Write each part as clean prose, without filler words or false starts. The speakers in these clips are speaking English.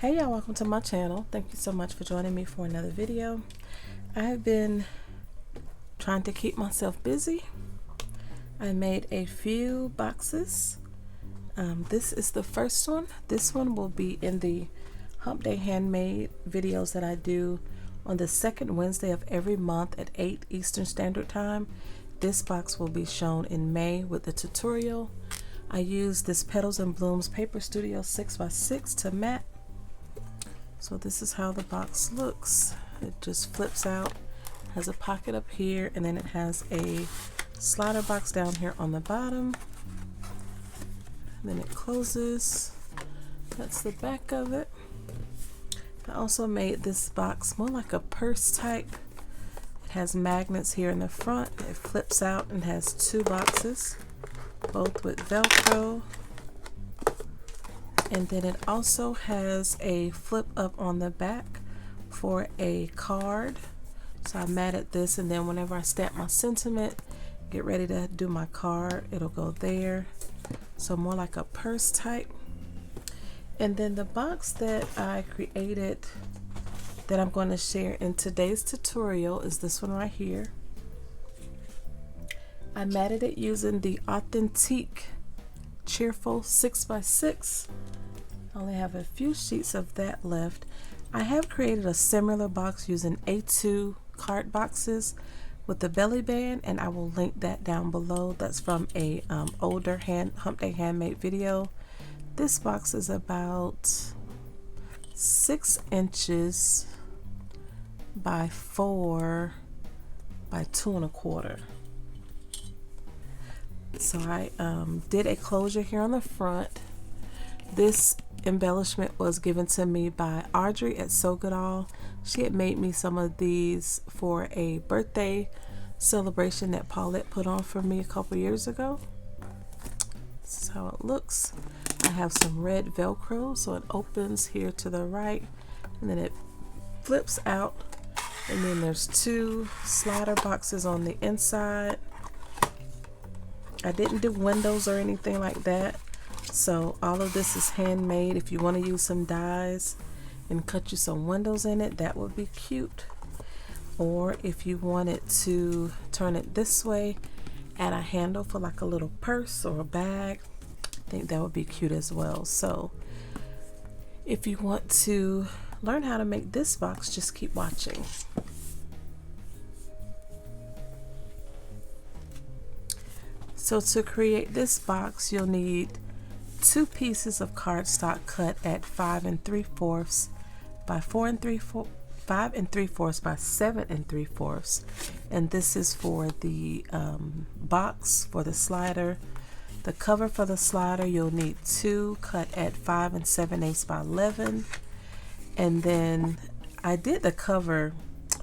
Hey y'all, welcome to my channel. Thank you so much for joining me for another video. I've been trying to keep myself busy. I made a few boxes. This is the first one. This one will be in the Hump Day Handmade videos that I do on the second Wednesday of every month at 8 Eastern Standard Time. This box will be shown in May with the tutorial. I used this Petals and Blooms Paper Studio 6x6 to mat. So this is how the box looks. It just flips out, has a pocket up here, and then it has a slider box down here on the bottom. And then it closes. That's the back of it. I also made this box more like a purse type. It has magnets here in the front. It flips out and has two boxes, both with Velcro. And then it also has a flip up on the back for a card. So I matted this, and then whenever I stamp my sentiment, get ready to do my card, it'll go there. So more like a purse type. And then the box that I created that I'm going to share in today's tutorial is this one right here. I matted it using the Authentique Cheerful 6x6. I only have a few sheets of that left. I have created a similar box using A2 card boxes with the belly band, and I will link that down below. That's from a older Hump Day Handmade video. This box is about 6 inches by 4 by 2 1/4. So I did a closure here on the front. This embellishment was given to me by Audrey at So Good All. She had made me some of these for a birthday celebration that Paulette put on for me a couple years ago. This is how it looks. I have some red Velcro, so it opens here to the right, and then it flips out, and then there's two slider boxes on the inside. I didn't do windows or anything like that. So all of this is handmade. If you want to use some dies and cut you some windows in it, that would be cute. Or if you wanted to turn it this way, add a handle for like a little purse or a bag, I think that would be cute as well. So if you want to learn how to make this box, just keep watching. So to create this box, you'll need 2 pieces of cardstock cut at 5 3/4 by 5 3/4 by 7 3/4, and this is for the box for the slider. The cover for the slider, you'll need 2 cut at 5 7/8 by 11, and then I did the cover.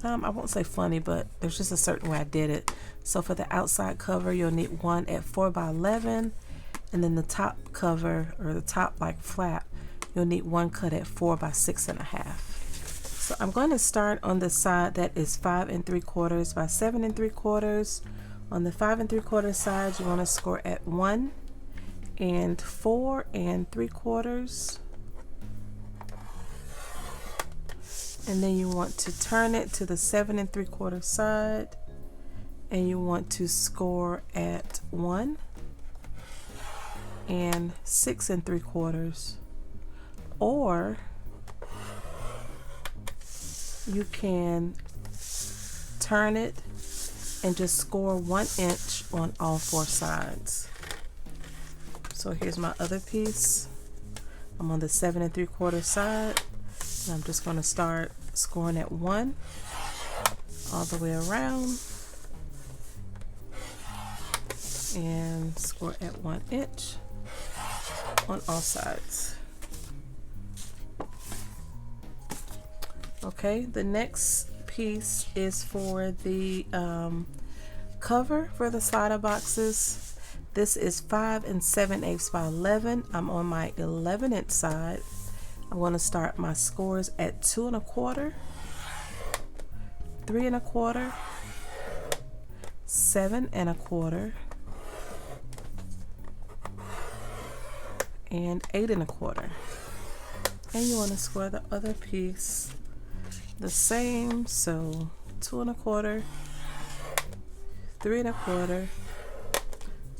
I won't say funny, but there's just a certain way I did it. So for the outside cover, you'll need 1 at 4 by 11. And then the top cover, or the top like flap, you'll need 1 cut at 4 by 6 1/2. So I'm going to start on the side that is 5 3/4 by 7 3/4. On the 5 3/4 side, you want to score at 1 and 4 3/4. And then you want to turn it to the 7 3/4 side, and you want to score at 1 and 6 3/4, or you can turn it and just score 1 inch on all 4 sides. So here's my other piece. I'm on the 7 3/4 side, and I'm just going to start scoring at 1 all the way around and score at 1 inch on all sides. Okay, the next piece is for the cover for the slider boxes. This is 5 7/8 by 11. I'm on my 11-inch side. I want to start my scores at 2 1/4, 3 1/4, 7 1/4, and 8 1/4. And you want to score the other piece the same, so 2 1/4, 3 1/4,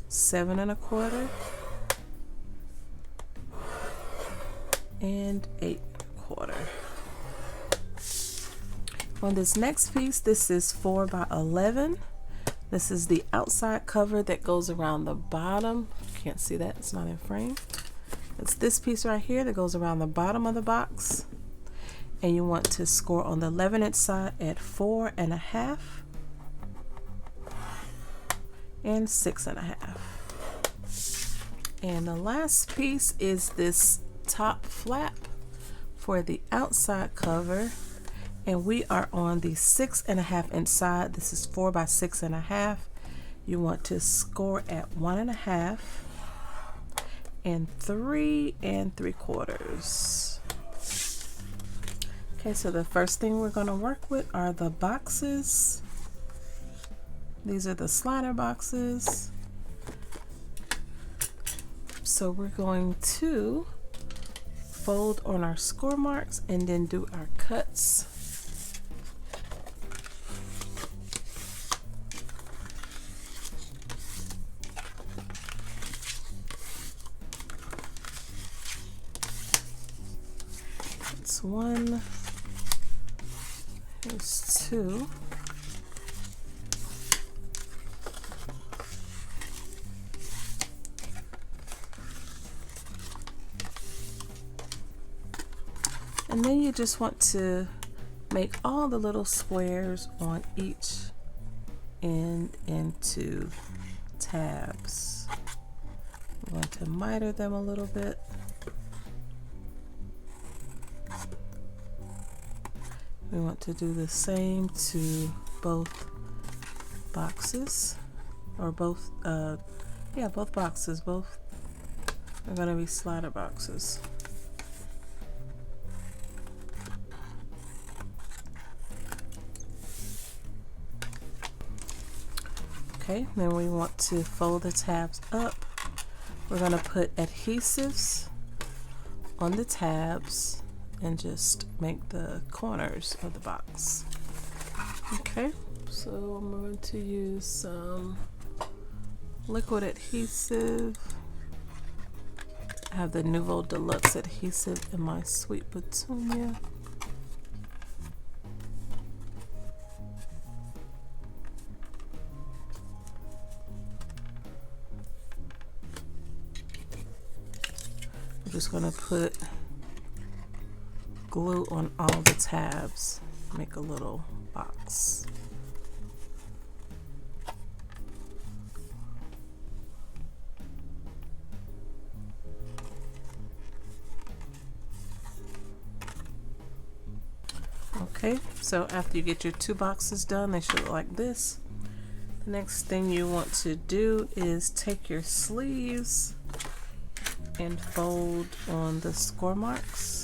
7 1/4, and 8 1/4. On this next piece, this is 4 by 11. This is the outside cover that goes around the bottom. Can't see that, it's not in frame. It's this piece right here that goes around the bottom of the box. And you want to score on the 11-inch side at 4 1/2 and 6 1/2. And the last piece is this top flap for the outside cover. And we are on the 6 1/2-inch side. This is 4 by 6 1/2. You want to score at 1 1/2 and 3 3/4. Okay, so the first thing we're going to work with are the boxes. These are the slider boxes. So we're going to fold on our score marks and then do our cuts. That's 1. Here's 2. And then you just want to make all the little squares on each end into tabs. I'm going to miter them a little bit. We want to do the same to both boxes, or both boxes. Both are going to be slider boxes. Okay, then we want to fold the tabs up. We're going to put adhesives on the tabs and just make the corners of the box. Okay, so I'm going to use some liquid adhesive. I have the Nouveau Deluxe adhesive in my Sweet Petunia. I'm just going to put glue on all the tabs, make a little box. Okay, so after you get your 2 boxes done, they should look like this. The next thing you want to do is take your sleeves and fold on the score marks.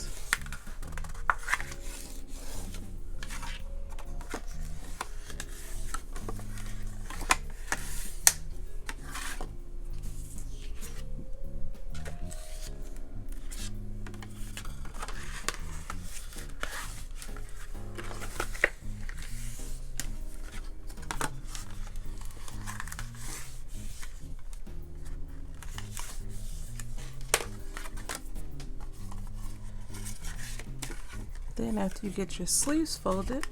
Then after you get your sleeves folded,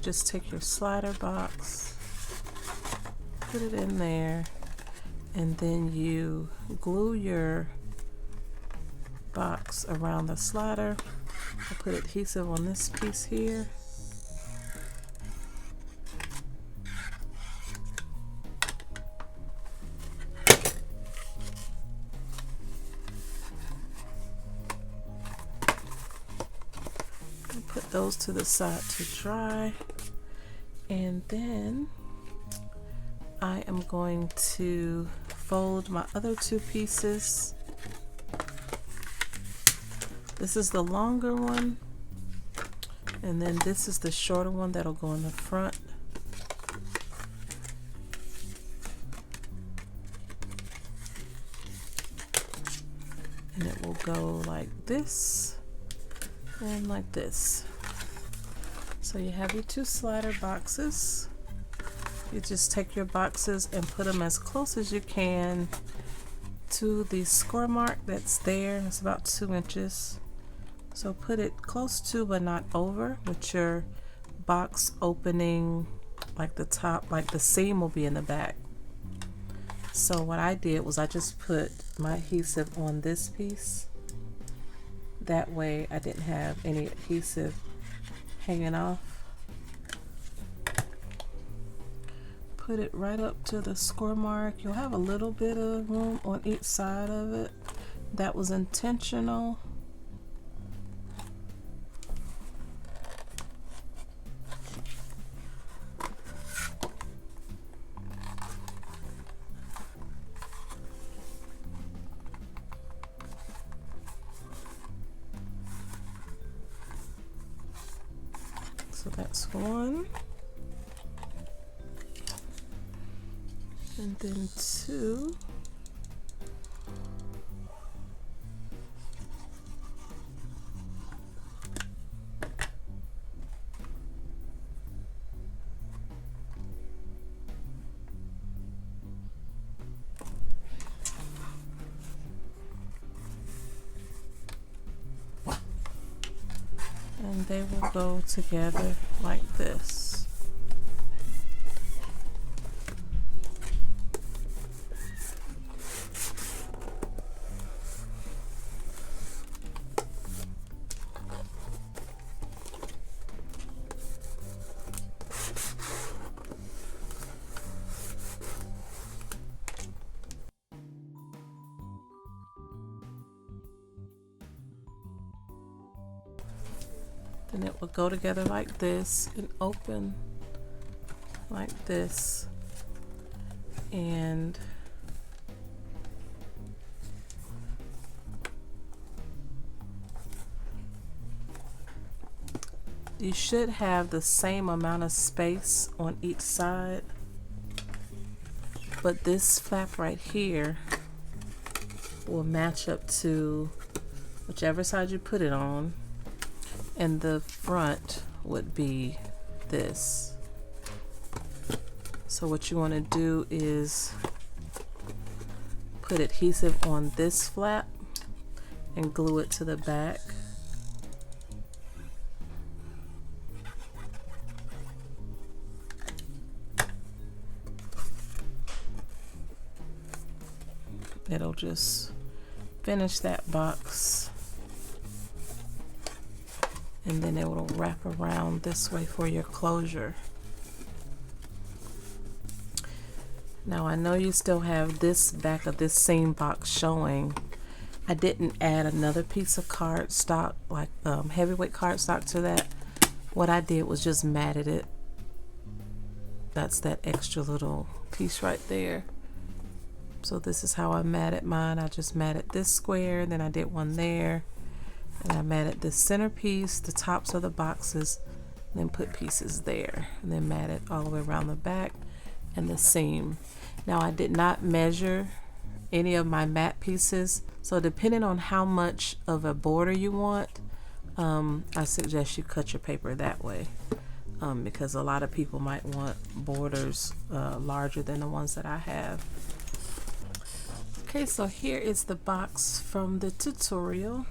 just take your slider box, put it in there, and then you glue your box around the slider. I put adhesive on this piece here. Put those to the side to dry, and then I am going to fold my other 2 pieces. This is the longer one, and then this is the shorter one that'll go in the front. And it will go like this. and like this. So you have your 2 slider boxes. You just take your boxes and put them as close as you can to the score mark that's there. It's about 2 inches. So put it close to but not over, with your box opening like the top, like the seam will be in the back. So what I did was I just put my adhesive on this piece. That way I didn't have any adhesive hanging off. Put it right up to the score mark. You'll have a little bit of room on each side of it. That was intentional. So that's 1. And then 2. And they will go together like this. Then it will go together like this and open like this. And you should have the same amount of space on each side, but this flap right here will match up to whichever side you put it on, and the front would be this. So what you want to do is put adhesive on this flap and glue it to the back. It'll just finish that box, and then it will wrap around this way for your closure. Now I know you still have this back of this seam box showing. I didn't add another piece of cardstock, like heavyweight cardstock, to that. What I did was just matted it. That's that extra little piece right there. So this is how I matted mine. I just matted this square, then I did one there, and I matted this centerpiece, the tops of the boxes, and then put pieces there, and then matted all the way around the back and the seam. Now I did not measure any of my mat pieces, so depending on how much of a border you want, I suggest you cut your paper that way, because a lot of people might want borders larger than the ones that I have. Okay, so here is the box from the tutorial.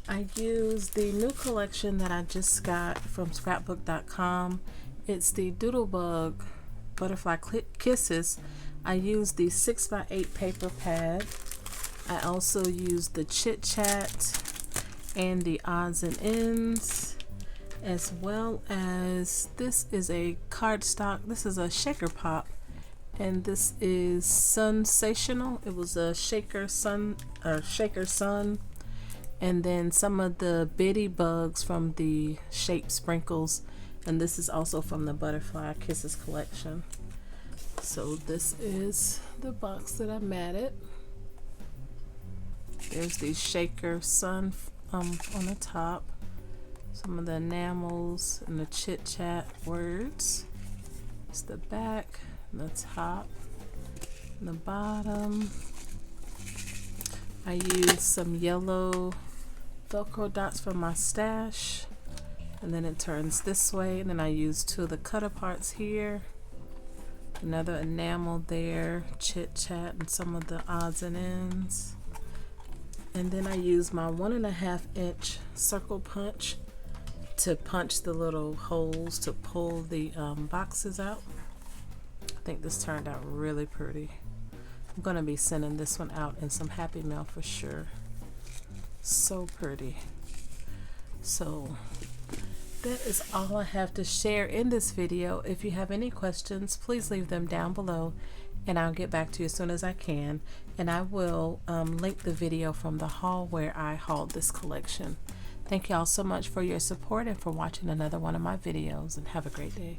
I used the new collection that I just got from scrapbook.com. It's the Doodlebug Butterfly Kisses. I used the 6x8 paper pad. I also used the Chit Chat and the odds and ends, as well as this is a cardstock. This is a shaker pop, and this is Sensational. It was a shaker sun, and then some of the bitty bugs from the Shape Sprinkles, and this is also from the Butterfly Kisses collection. So this is the box that I matted. There's the shaker sun on the top, some of the enamels and the Chit Chat words. It's the back, the top, and the bottom. I used some yellow Velcro dots from my stash, and then it turns this way, and then I use 2 of the cutter parts here, another enamel there, chit chat and some of the odds and ends, and then I use my 1.5 inch circle punch to punch the little holes to pull the boxes out. I think this turned out really pretty. I'm gonna be sending this one out in some Happy Mail for sure. So pretty. So that is all I have to share in this video. If you have any questions, please leave them down below and I'll get back to you as soon as I can. And I will link the video from the haul where I hauled this collection. Thank you all so much for your support and for watching another one of my videos, and have a great day.